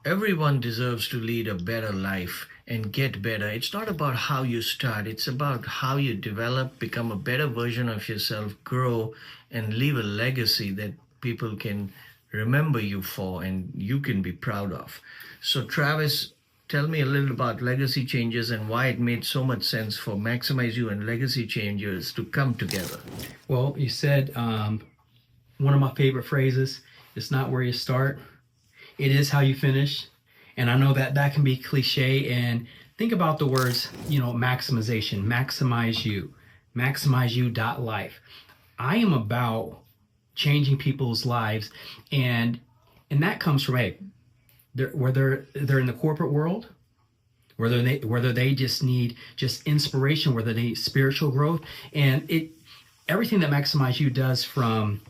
everyone deserves to lead a better life and get better. It's not about how you start, it's about how you develop, become a better version of yourself, grow, and leave a legacy that people can remember you for and you can be proud of. So, Travis, tell me a little about Legacy Changes and why it made so much sense for Maximize You and Legacy Changers to come together. Well, you said one of my favorite phrases, it's not where you start, it is how you finish. And I know that that can be cliche. And think about the words, maximization, maximize you dot life. I am about changing people's lives. And that comes from, hey, whether they're in the corporate world, whether they just need just inspiration, whether they need spiritual growth, and everything that Maximize You does from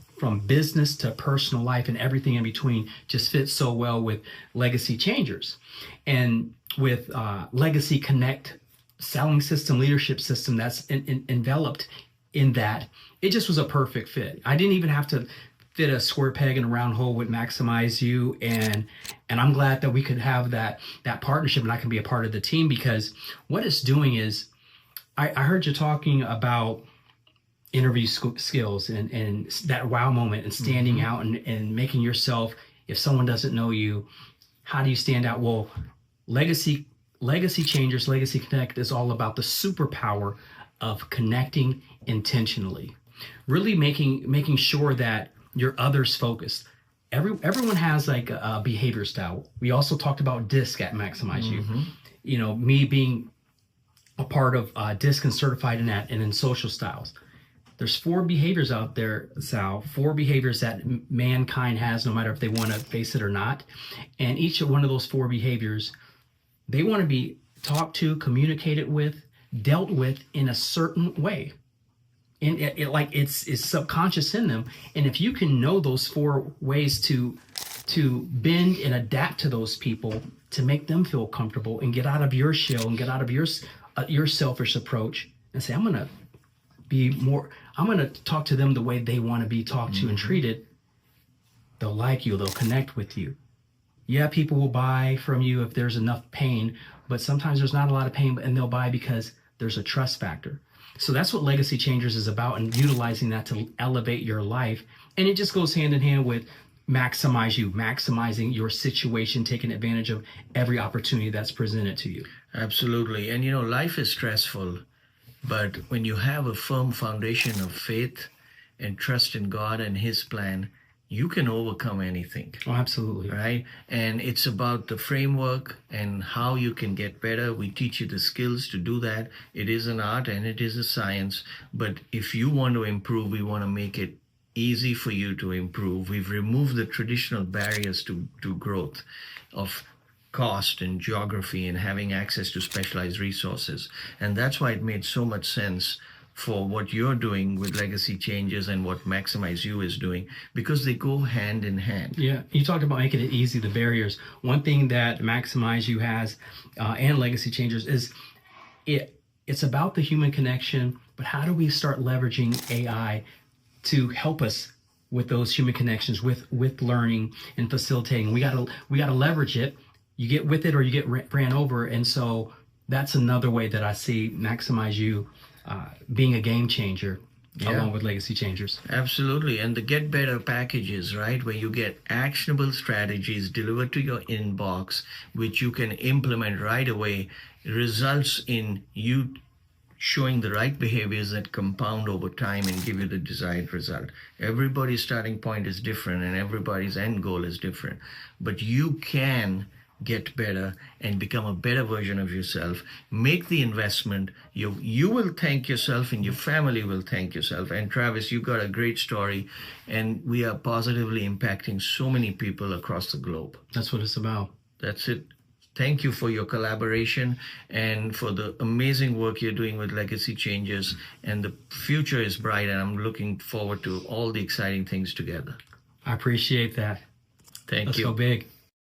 business to personal life and everything in between just fits so well with Legacy Changers and with Legacy Connect selling system, leadership system that's enveloped in that. It just was a perfect fit. I didn't even have to fit a square peg in a round hole with Maximize You, and I'm glad that we could have that partnership and I can be a part of the team, because what it's doing is I heard you talking about interview skills and that wow moment and standing out and making yourself, if someone doesn't know you, how do you stand out? Well, Legacy Changers, Legacy Connect is all about the superpower of connecting intentionally, really making sure that you're others focused. Everyone has like a behavior style. We also talked about DISC at Maximize You. Me being a part of DISC and certified in that, and in social styles. There's 4 behaviors out there, Sal, 4 behaviors that mankind has, no matter if they want to face it or not. And each one of those 4 behaviors, they want to be talked to, communicated with, dealt with in a certain way. And it's subconscious in them. And if you can know those 4 ways to bend and adapt to those people, to make them feel comfortable and get out of your shell and get out of your selfish approach and say, I'm going to talk to them the way they want to be talked to and treated. They'll like you, they'll connect with you. Yeah, people will buy from you if there's enough pain, but sometimes there's not a lot of pain, and they'll buy because there's a trust factor. So that's what Legacy Changers is about, and utilizing that to elevate your life. And it just goes hand in hand with Maximize You, maximizing your situation, taking advantage of every opportunity that's presented to you. Absolutely. And life is stressful, but when you have a firm foundation of faith and trust in God and His plan, you can overcome anything. Oh, absolutely. Right? And it's about the framework and how you can get better. We teach you the skills to do that. It is an art and it is a science. But if you want to improve, we want to make it easy for you to improve. We've removed the traditional barriers to growth of cost and geography and having access to specialized resources. And that's why it made so much sense for what you're doing with Legacy Changes and what Maximize You is doing, because they go hand in hand. Yeah, you talked about making it easy, the barriers. One thing that Maximize You has and Legacy Changers is it's about the human connection, but how do we start leveraging AI to help us with those human connections, with learning and facilitating? We gotta leverage it. You get with it or you get ran over. And so that's another way that I see Maximize You being a game changer along with Legacy Changers. Absolutely. And the Get Better packages, right, where you get actionable strategies delivered to your inbox, which you can implement right away, results in you showing the right behaviors that compound over time and give you the desired result. Everybody's starting point is different and everybody's end goal is different. But you can get better and become a better version of yourself. Make the investment. You will thank yourself and your family will thank yourself. And Travis, you got a great story, and we are positively impacting so many people across the globe. That's what it's about. That's it. Thank you for your collaboration and for the amazing work you're doing with Legacy Changes. And the future is bright, and I'm looking forward to all the exciting things together. I appreciate that. Thank Let's you. go big.